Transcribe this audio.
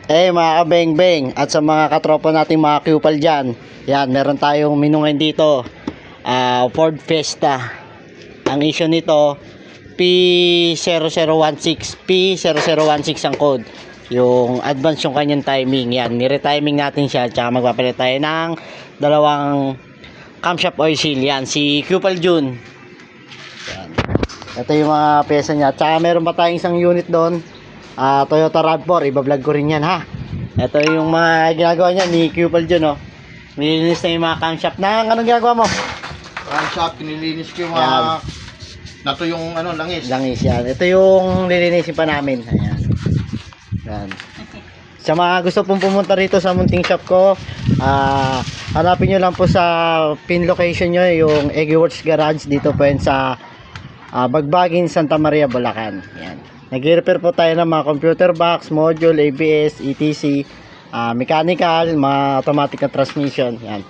Mga kabeng-beng at sa mga katropa nating mga kupal dyan, yan, meron tayong menu ngayon dito, Ford Fiesta. Ang issue nito P0016 P0016 ang code, yung advance yung kanyang timing. Yan, ni-retiming natin siya, tsaka magpapalit tayo ng dalawang camshaft oil seal. Yan, si Kupal Jun. Yan, ito yung mga pyesa niya, tsaka meron pa tayong isang unit doon, Toyota RAV4, ibablog ko rin yan ha. Ito yung mga ginagawa niya ni Kupal Jun, oh. Nilinis na yung mga camshaft. Anong ginagawa mo? Camshaft, nilinis ko yung mga nato yung langis. Langis yan. Ito yung lilinisin pa namin. Ayan. Yan. Sa mga gusto pong pumunta rito sa munting shop ko, hanapin nyo lang po sa pin location nyo yung Eggy Works Garage. Dito po yan sa Bagbagin, Santa Maria, Bulacan. Yan. Nag-repair po tayo ng mga computer box, module, ABS, ETC, mechanical, mga automatic na transmission. Yan.